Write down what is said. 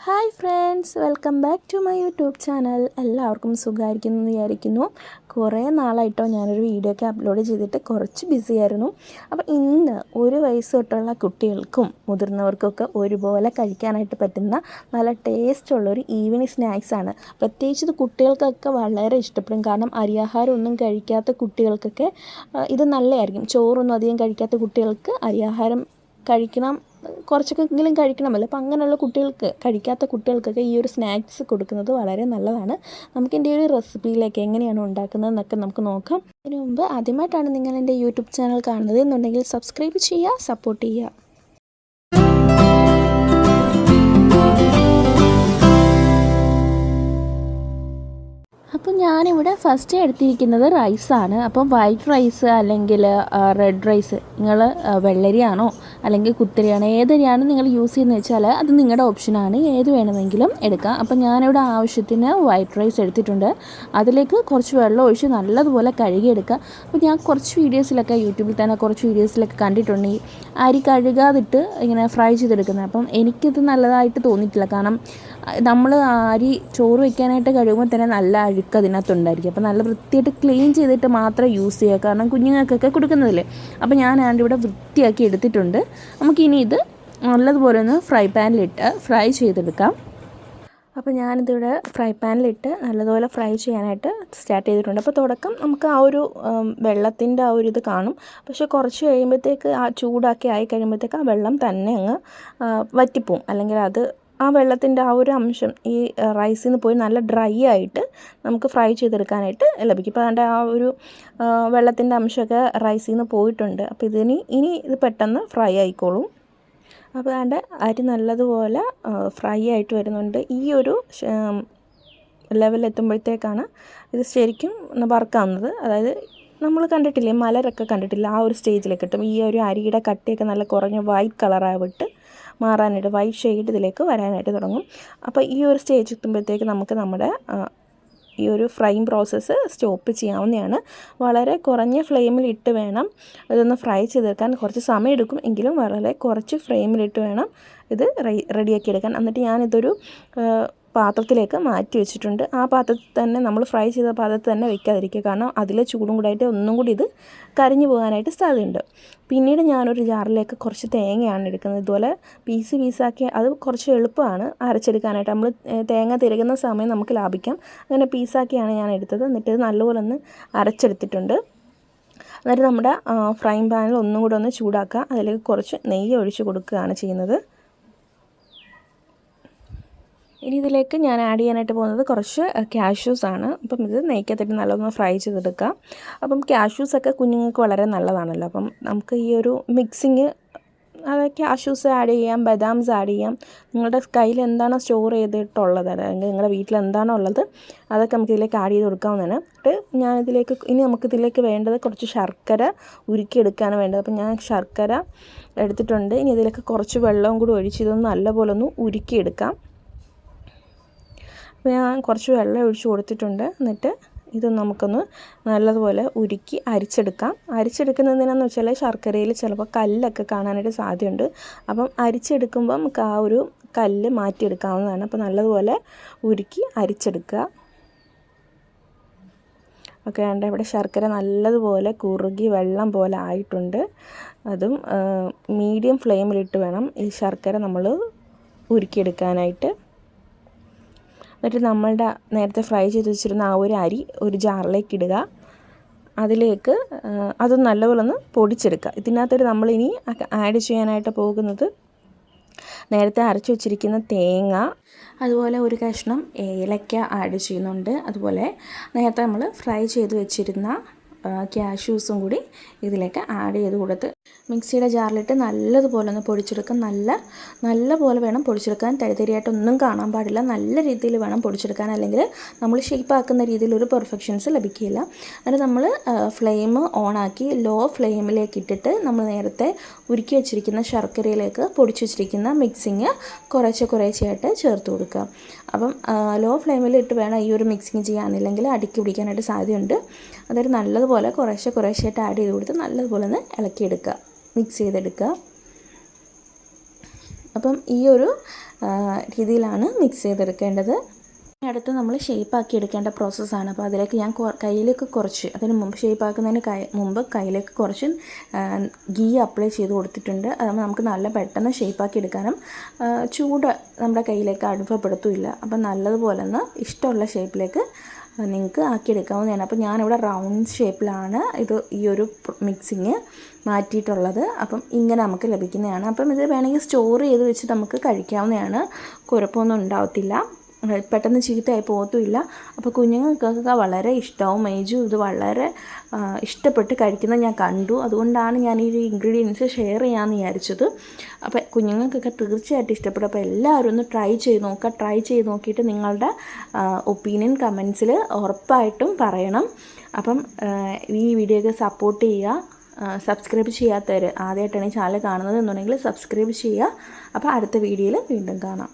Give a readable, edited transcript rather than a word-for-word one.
Hi friends, welcome back to my YouTube channel. എല്ലാവർക്കും സുഖമായിരിക്കുന്നു എന്ന് വിചാരിക്കുന്നു. കുറേ നാളായിട്ടോ ഞാനൊരു വീഡിയോ ഒക്കെ അപ്ലോഡ് ചെയ്തിട്ട് കുറച്ച് ബിസി ആയിരുന്നു. അപ്പോൾ ഇന്ന് 1 വയസ്സ് തൊട്ടുള്ള കുട്ടികൾക്കും മുതിർന്നവർക്കൊക്കെ ഒരുപോലെ കഴിക്കാനായിട്ട് പറ്റുന്ന നല്ല ടേസ്റ്റുള്ളൊരു ഈവനിങ് സ്നാക്സാണ്. പ്രത്യേകിച്ച് ഇത് കുട്ടികൾക്കൊക്കെ വളരെ ഇഷ്ടപ്പെടും. കാരണം അരിയാഹാരം ഒന്നും കഴിക്കാത്ത കുട്ടികൾക്കൊക്കെ ഇത് നല്ലതായിരിക്കും. ചോറൊന്നും അധികം കഴിക്കാത്ത കുട്ടികൾക്ക് അരിയാഹാരം കഴിക്കണം, കുറച്ചൊക്കെ എങ്കിലും കഴിക്കണമല്ലോ. അപ്പോൾ അങ്ങനെയുള്ള കുട്ടികൾക്ക്, കഴിക്കാത്ത കുട്ടികൾക്കൊക്കെ ഈ ഒരു സ്നാക്സ് കൊടുക്കുന്നത് വളരെ നല്ലതാണ്. നമുക്ക് എൻ്റെ ഒരു റെസിപ്പിയിലേക്ക് എങ്ങനെയാണ് ഉണ്ടാക്കുന്നതെന്നൊക്കെ നമുക്ക് നോക്കാം. അതിനു മുമ്പ് ആദ്യമായിട്ടാണ് നിങ്ങൾ എൻ്റെ യൂട്യൂബ് ചാനൽ കാണുന്നത് എന്നുണ്ടെങ്കിൽ സബ്സ്ക്രൈബ് ചെയ്യുക, സപ്പോർട്ട് ചെയ്യുക. അപ്പോൾ ഞാനിവിടെ ഫസ്റ്റ് എടുത്തിരിക്കുന്നത് റൈസാണ്. അപ്പം വൈറ്റ് റൈസ് അല്ലെങ്കിൽ റെഡ് റൈസ്, നിങ്ങൾ വെള്ളരിയാണോ അല്ലെങ്കിൽ കുത്തരിയാണോ, ഏതരിയാണ് നിങ്ങൾ യൂസ് ചെയ്യുന്നത് വെച്ചാൽ അത് നിങ്ങളുടെ ഓപ്ഷനാണ്, ഏത് വേണമെങ്കിലും എടുക്കാം. അപ്പം ഞാനിവിടെ ആവശ്യത്തിന് വൈറ്റ് റൈസ് എടുത്തിട്ടുണ്ട്. അതിലേക്ക് കുറച്ച് വെള്ളം ഒഴിച്ച് നല്ലതുപോലെ കഴുകിയെടുക്കുക. അപ്പോൾ ഞാൻ കുറച്ച് വീഡിയോസിലൊക്കെ, യൂട്യൂബിൽ തന്നെ കുറച്ച് വീഡിയോസിലൊക്കെ കണ്ടിട്ടുണ്ട് ഈ അരി കഴുകാതിട്ട് ഇങ്ങനെ ഫ്രൈ ചെയ്തെടുക്കുന്നത്. അപ്പം എനിക്കിത് നല്ലതായിട്ട് തോന്നിയിട്ടില്ല. കാരണം നമ്മൾ അരി ചോറ് വയ്ക്കാനായിട്ട് കഴിയുമ്പോൾ തന്നെ നല്ല അഴുക്ക് അതിനകത്തുണ്ടായിരിക്കും. അപ്പോൾ നല്ല വൃത്തിയായിട്ട് ക്ലീൻ ചെയ്തിട്ട് മാത്രമേ യൂസ് ചെയ്യുക. കാരണം കുഞ്ഞുങ്ങൾക്കൊക്കെ കൊടുക്കുന്നതല്ലേ. അപ്പോൾ ഞാൻ ഇവിടെ വൃത്തിയാക്കി എടുത്തിട്ടുണ്ട്. നമുക്കിനി ഇത് നല്ലതുപോലെ ഒന്ന് ഫ്രൈ പാനിലിട്ട് ഫ്രൈ ചെയ്തെടുക്കാം. അപ്പോൾ ഞാനിതിവിടെ ഫ്രൈ പാനിലിട്ട് നല്ലതുപോലെ ഫ്രൈ ചെയ്യാനായിട്ട് സ്റ്റാർട്ട് ചെയ്തിട്ടുണ്ട്. അപ്പോൾ തുടക്കം നമുക്ക് ആ ഒരു വെള്ളത്തിൻ്റെ ആ ഒരു ഇത് കാണും. പക്ഷേ കുറച്ച് കഴിയുമ്പോഴത്തേക്ക് ആ ചൂടാക്കി ആയി കഴിയുമ്പോഴത്തേക്ക് ആ വെള്ളം തന്നെ അങ്ങ് വറ്റിപ്പോവും. അല്ലെങ്കിൽ അത് ആ വെള്ളത്തിൻ്റെ ആ ഒരു അംശം ഈ റൈസിൽ നിന്ന് പോയി നല്ല ഡ്രൈ ആയിട്ട് നമുക്ക് ഫ്രൈ ചെയ്തെടുക്കാനായിട്ട് ലഭിക്കും. ഇപ്പോൾ അതിൻ്റെ ആ ഒരു വെള്ളത്തിൻ്റെ അംശമൊക്കെ റൈസിൽ നിന്ന് പോയിട്ടുണ്ട്. അപ്പോൾ ഇനി ഇത് പെട്ടെന്ന് ഫ്രൈ ആയിക്കോളും. അപ്പോൾ അതിൻ്റെ അരി നല്ലതുപോലെ ഫ്രൈ ആയിട്ട് വരുന്നുണ്ട്. ഈ ഒരു ലെവലെത്തുമ്പോഴത്തേക്കാണ് ഇത് ശരിക്കും വറുക്കാവുന്നത്. അതായത് നമ്മൾ കണ്ടിട്ടില്ലേ, മലരൊക്കെ കണ്ടിട്ടില്ല, ആ ഒരു സ്റ്റേജിലേക്ക് കിട്ടും. ഈ ഒരു അരിയുടെ കട്ടിയൊക്കെ നല്ല കുറഞ്ഞ വൈറ്റ് കളറായിട്ട് മാറാനായിട്ട്, വൈറ്റ് ഷെയ്ഡ് ഇതിലേക്ക് വരാനായിട്ട് തുടങ്ങും. അപ്പോൾ ഈ ഒരു സ്റ്റേജ് എത്തുമ്പോഴത്തേക്ക് നമുക്ക് നമ്മുടെ ഈ ഒരു ഫ്രൈയിങ് പ്രോസസ്സ് സ്റ്റോപ്പ് ചെയ്യാവുന്നതാണ്. വളരെ കുറഞ്ഞ ഫ്ലെയിമിലിട്ട് വേണം ഇതൊന്ന് ഫ്രൈ ചെയ്തെടുക്കാൻ. കുറച്ച് സമയം എടുക്കും എങ്കിലും വളരെ കുറച്ച് ഫ്ലെയിമിലിട്ട് വേണം ഇത് റെഡിയാക്കി എടുക്കാൻ. എന്നിട്ട് ഞാനിതൊരു പാത്രത്തിലേക്ക് മാറ്റി വെച്ചിട്ടുണ്ട്. ആ പാത്രത്തിൽ തന്നെ, നമ്മൾ ഫ്രൈ ചെയ്ത പാത്രത്തിൽ തന്നെ വെക്കാതിരിക്കുക. കാരണം അതിലെ ചൂടും കൂടായിട്ട് ഒന്നും കൂടി ഇത് കരിഞ്ഞു പോകാനായിട്ട് സാധ്യതയുണ്ട്. പിന്നീട് ഞാനൊരു ജാറിലേക്ക് കുറച്ച് തേങ്ങയാണ് എടുക്കുന്നത്. ഇതുപോലെ പീസാക്കി, അത് കുറച്ച് എളുപ്പമാണ് അരച്ചെടുക്കാനായിട്ട്. നമ്മൾ തേങ്ങ തിരകുന്ന സമയം നമുക്ക് ലാഭിക്കാം. അങ്ങനെ പീസാക്കിയാണ് ഞാൻ എടുത്തത്. എന്നിട്ട് ഇത് നല്ലപോലെ ഒന്ന് അരച്ചെടുത്തിട്ടുണ്ട്. എന്നിട്ട് നമ്മുടെ ഫ്രൈങ് പാനിൽ ഒന്നും കൂടെ ഒന്ന് ചൂടാക്കുക. അതിലേക്ക് കുറച്ച് നെയ്യ് ഒഴിച്ച് കൊടുക്കുകയാണ് ചെയ്യുന്നത്. ഇനി ഇതിലേക്ക് ഞാൻ ആഡ് ചെയ്യാനായിട്ട് പോകുന്നത് കുറച്ച് കാഷ്യൂസാണ്. അപ്പം ഇത് നെയ്ക്കകത്തിട്ട് നല്ലതൊന്ന് ഫ്രൈ ചെയ്തെടുക്കാം. അപ്പം കാഷ്യൂസൊക്കെ കുഞ്ഞുങ്ങൾക്ക് വളരെ നല്ലതാണല്ലോ. അപ്പം നമുക്ക് ഈ ഒരു മിക്സിങ്, അത് കാഷ്യൂസ് ആഡ് ചെയ്യാം, ബദാംസ് ആഡ് ചെയ്യാം. നിങ്ങളുടെ കയ്യിൽ എന്താണോ സ്റ്റോർ ചെയ്തിട്ടുള്ളത്, അല്ലെങ്കിൽ നിങ്ങളുടെ വീട്ടിൽ എന്താണോ ഉള്ളത്, അതൊക്കെ നമുക്ക് ഇതിലേക്ക് ആഡ് ചെയ്ത് കൊടുക്കാവുന്നതാണ്. എന്നിട്ട് ഇനി നമുക്കിതിലേക്ക് വേണ്ടത് കുറച്ച് ശർക്കര ഉരുക്കിയെടുക്കുകയാണ് വേണ്ടത്. അപ്പം ഞാൻ ശർക്കര എടുത്തിട്ടുണ്ട്. ഇനി ഇതിലേക്ക് കുറച്ച് വെള്ളവും കൂടി ഒഴിച്ച് ഇതൊന്ന് നല്ലപോലെ ഒന്ന് ഉരുക്കിയെടുക്കാം. അപ്പോൾ ഞാൻ കുറച്ച് വെള്ളം ഒഴിച്ച് കൊടുത്തിട്ടുണ്ട്. എന്നിട്ട് ഇത് നമുക്കൊന്ന് നല്ലതുപോലെ ഉരുക്കി അരിച്ചെടുക്കാം. അരിച്ചെടുക്കുന്നതിനെന്ന് വെച്ചാൽ ശർക്കരയിൽ ചിലപ്പോൾ കല്ലൊക്കെ കാണാനായിട്ട് സാധ്യതയുണ്ട്. അപ്പം അരിച്ചെടുക്കുമ്പോൾ നമുക്ക് ആ ഒരു കല്ല് മാറ്റിയെടുക്കാവുന്നതാണ്. അപ്പോൾ നല്ലതുപോലെ ഉരുക്കി അരിച്ചെടുക്കുക. ഓക്കെ, ഉണ്ട്. ഇവിടെ ശർക്കര നല്ലതുപോലെ കുറുകി വെള്ളം പോലെ ആയിട്ടുണ്ട്. അതും മീഡിയം ഫ്ലെയിമിലിട്ട് വേണം ഈ ശർക്കര നമ്മൾ ഉരുക്കിയെടുക്കാനായിട്ട്. എന്നിട്ട് നമ്മളുടെ നേരത്തെ ഫ്രൈ ചെയ്ത് വെച്ചിരുന്ന ആ ഒരു അരി ഒരു ജാറിലേക്ക് ഇടുക. അതിലേക്ക് അത് നല്ലപോലെ ഒന്ന് പൊടിച്ചെടുക്കുക. ഇതിനകത്തൊരു നമ്മളിനി ആഡ് ചെയ്യാനായിട്ട് പോകുന്നത് നേരത്തെ അരച്ച് വെച്ചിരിക്കുന്ന തേങ്ങ, അതുപോലെ ഒരു കഷ്ണം ഏലക്ക ആഡ് ചെയ്യുന്നുണ്ട്. അതുപോലെ നേരത്തെ നമ്മൾ ഫ്രൈ ചെയ്ത് വെച്ചിരുന്ന കാഷ്യൂസും കൂടി ഇതിലേക്ക് ആഡ് ചെയ്ത് കൊടുത്ത് മിക്സിയുടെ ജാറിലിട്ട് നല്ലതുപോലെ ഒന്ന് പൊടിച്ചെടുക്കാം. നല്ല പോലെ വേണം പൊടിച്ചെടുക്കാൻ. തരിതരിയായിട്ടൊന്നും കാണാൻ പാടില്ല. നല്ല രീതിയിൽ വേണം പൊടിച്ചെടുക്കാൻ, അല്ലെങ്കിൽ നമ്മൾ ഷേപ്പാക്കുന്ന രീതിയിൽ ഒരു പെർഫെക്ഷൻസ് ലഭിക്കില്ല. എന്നിട്ട് നമ്മൾ ഫ്ലെയിം ഓണാക്കി ലോ ഫ്ലെയിമിലേക്ക് ഇട്ടിട്ട് നമ്മൾ നേരത്തെ ഉരുക്കി വെച്ചിരിക്കുന്ന ശർക്കരയിലേക്ക് പൊടിച്ച് വെച്ചിരിക്കുന്ന മിക്സിങ് കുറേശ്ശെയായിട്ട് ചേർത്ത് കൊടുക്കുക. അപ്പം ലോ ഫ്ലെയിമിലിട്ട് വേണം ഈ ഒരു മിക്സിങ് ചെയ്യാനില്ലെങ്കിൽ അടുക്കി പിടിക്കാനായിട്ട് സാധ്യതയുണ്ട്. അതൊരു നല്ലതുപോലെ കുറേശ്ശെയായിട്ട് ആഡ് ചെയ്ത് കൊടുത്ത് നല്ലതുപോലെ ഒന്ന് ഇളക്കിയെടുക്കുക, മിക്സ് ചെയ്തെടുക്കുക. അപ്പം ഈ ഒരു രീതിയിലാണ് മിക്സ് ചെയ്തെടുക്കേണ്ടത്. അടുത്ത് നമ്മൾ ഷേപ്പാക്കി എടുക്കേണ്ട പ്രോസസ്സാണ്. അപ്പോൾ അതിലേക്ക് ഞാൻ കയ്യിലേക്ക് കുറച്ച്, അതിന് മുമ്പ് ഷേപ്പാക്കുന്നതിന് മുമ്പ് കയ്യിലേക്ക് കുറച്ച് ഗീ അപ്ലൈ ചെയ്ത് കൊടുത്തിട്ടുണ്ട്. അതാകുമ്പോൾ നമുക്ക് നല്ല പെട്ടെന്ന് ഷേപ്പാക്കി എടുക്കാനും ചൂട് നമ്മുടെ കയ്യിലേക്ക് അനുഭവപ്പെടുത്തില്ല. അപ്പം നല്ലതുപോലെ ഒന്ന് ഇഷ്ടമുള്ള ഷേപ്പിലേക്ക് നിങ്ങൾക്ക് ആക്കിയെടുക്കാവുന്നതാണ്. അപ്പോൾ ഞാനിവിടെ റൗണ്ട് ഷേപ്പിലാണ് ഈ ഒരു മിക്സിങ് മാറ്റിയിട്ടുള്ളത്. അപ്പം ഇങ്ങനെ നമുക്ക് ലഭിക്കുന്നതാണ്. അപ്പം ഇത് വേണമെങ്കിൽ സ്റ്റോർ ചെയ്ത് വെച്ച് നമുക്ക് കഴിക്കാവുന്നതാണ്. കുഴപ്പമൊന്നും ഉണ്ടാവത്തില്ല, പെട്ടെന്ന് ചീത്തയായി പോകത്തുമില്ല. അപ്പോൾ കുഞ്ഞുങ്ങൾക്കൊക്കെ വളരെ ഇഷ്ടമാവും. മേജു ഇത് വളരെ ഇഷ്ടപ്പെട്ട് കഴിക്കുന്നത് ഞാൻ കണ്ടു. അതുകൊണ്ടാണ് ഞാൻ ഈ ഇൻഗ്രീഡിയൻസ് ഷെയർ ചെയ്യാമെന്ന് വിചാരിച്ചത്. അപ്പോൾ കുഞ്ഞുങ്ങൾക്കൊക്കെ തീർച്ചയായിട്ടും ഇഷ്ടപ്പെടും. അപ്പോൾ എല്ലാവരും ഒന്ന് ട്രൈ ചെയ്ത് നോക്കുക. ട്രൈ ചെയ്ത് നോക്കിയിട്ട് നിങ്ങളുടെ ഒപ്പീനിയൻ കമൻസിൽ ഉറപ്പായിട്ടും പറയണം. അപ്പം ഈ വീഡിയോയ്ക്ക് സപ്പോർട്ട് ചെയ്യുക. സബ്സ്ക്രൈബ് ചെയ്യാത്തവർ ആദ്യമായിട്ടാണ് ഈ ചാനൽ കാണുന്നത് എന്നുണ്ടെങ്കിൽ സബ്സ്ക്രൈബ് ചെയ്യുക. അപ്പോൾ അടുത്ത വീഡിയോയിൽ വീണ്ടും കാണാം.